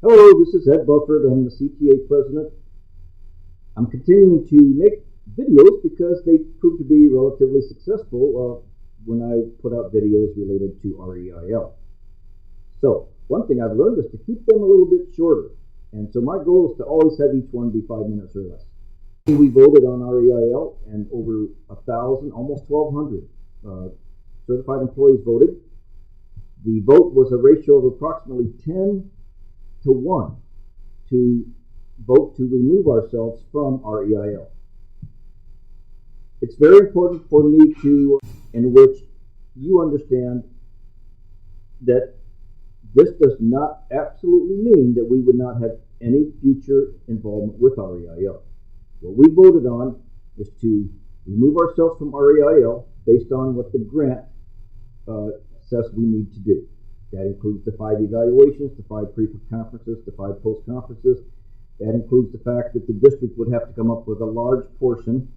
Hello, this is Ed Bufford. I'm the CTA president. I'm continuing to make videos because they prove to be relatively successful when I put out videos related to REIL. So, one thing I've learned is to keep them a little bit shorter. And so my goal is to always have each one be 5 minutes or less. We voted on REIL and over 1,000, almost 1,200 certified employees voted. The vote was a ratio of approximately 10 to 1 to vote to remove ourselves from REIL. It's very important for me in which you understand that this does not absolutely mean that we would not have any future involvement with REIL. What we voted on is to remove ourselves from REIL based on what the grant says we need to do. That includes the 5 evaluations, the 5 pre-conferences, the 5 post-conferences. That includes the fact that the district would have to come up with a large portion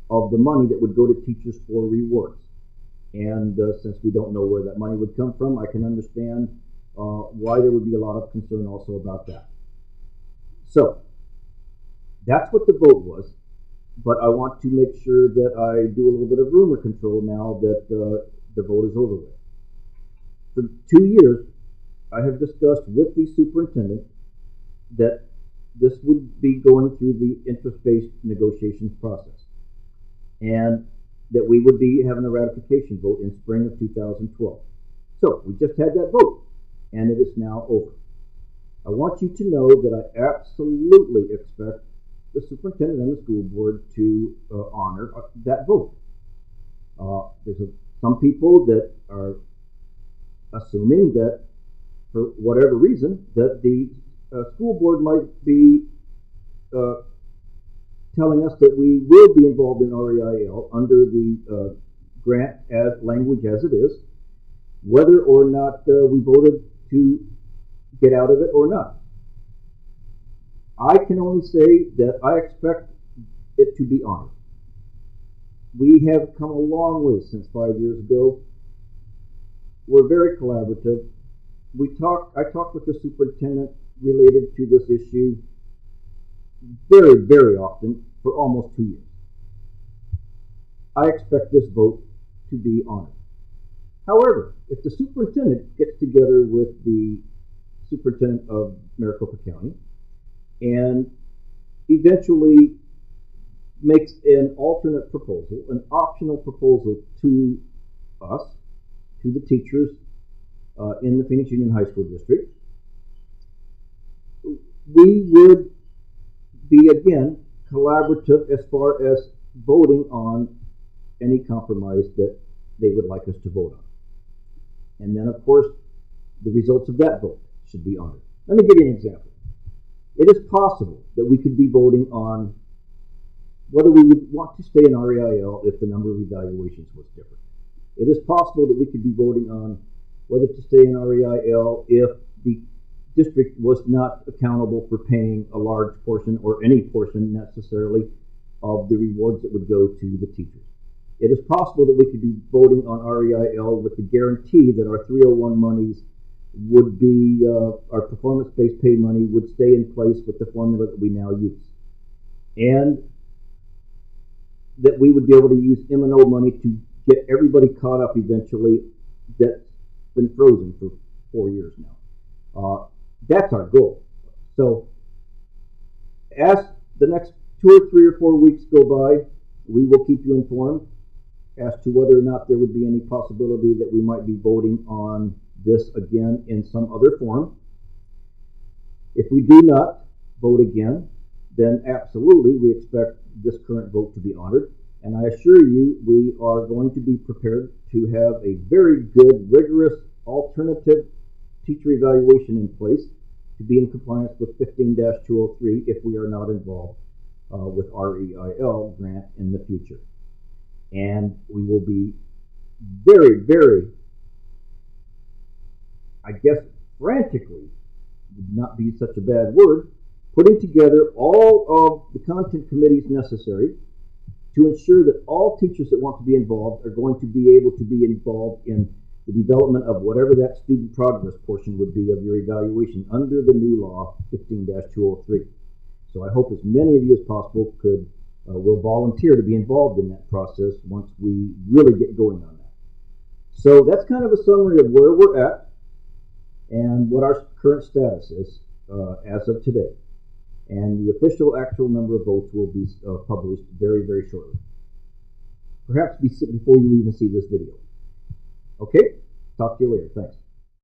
of the money that would go to teachers for rewards. And since we don't know where that money would come from, I can understand why there would be a lot of concern also about that. So, that's what the vote was, but I want to make sure that I do a little bit of rumor control now that the vote is over with. For 2 years, I have discussed with the superintendent that this would be going through the interest-based negotiations process, and that we would be having a ratification vote in spring of 2012. So, we just had that vote, and it is now over. I want you to know that I absolutely expect the superintendent and the school board to honor that vote. There's some people that are assuming that, for whatever reason, that the school board might be telling us that we will be involved in REIL under the grant as language as it is, whether or not we voted to get out of it or not. I can only say that I expect it to be honored. We have come a long way since 5 years ago. We're very collaborative. I talked with the superintendent related to this issue very, very often for almost 2 years. I expect this vote to be honored. However, if the superintendent gets together with the superintendent of Maricopa County and eventually makes an alternate proposal, an optional proposal to us, to the teachers in the Phoenix Union High School District, we would be, again, collaborative as far as voting on any compromise that they would like us to vote on. And then, of course, the results of that vote should be honored. Let me give you an example. It is possible that we could be voting on whether we would want to stay in REIL if the number of evaluations was different. It is possible that we could be voting on whether to stay in REIL if the district was not accountable for paying a large portion or any portion necessarily of the rewards that would go to the teachers. It is possible that we could be voting on REIL with the guarantee that our 301 monies would be, our performance-based pay money would stay in place with the formula that we now use. And that we would be able to use M&O money to get everybody caught up eventually that's been frozen for 4 years now. That's our goal. So as the next 2 or 3 or 4 weeks go by, we will keep you informed as to whether or not there would be any possibility that we might be voting on this again in some other form. If we do not vote again, then absolutely we expect this current vote to be honored. And I assure you, we are going to be prepared to have a very good, rigorous, alternative teacher evaluation in place to be in compliance with 15-203 if we are not involved with REIL grant in the future. And we will be very, very, I guess, frantically, would not be such a bad word, putting together all of the content committees necessary to ensure that all teachers that want to be involved are going to be able to be involved in the development of whatever that student progress portion would be of your evaluation under the new law 15-203. So I hope as many of you as possible will volunteer to be involved in that process once we really get going on that. So that's kind of a summary of where we're at and what our current status is as of today. And the official actual number of votes will be published very, very shortly. Perhaps before you even see this video. Okay? Talk to you later. Thanks.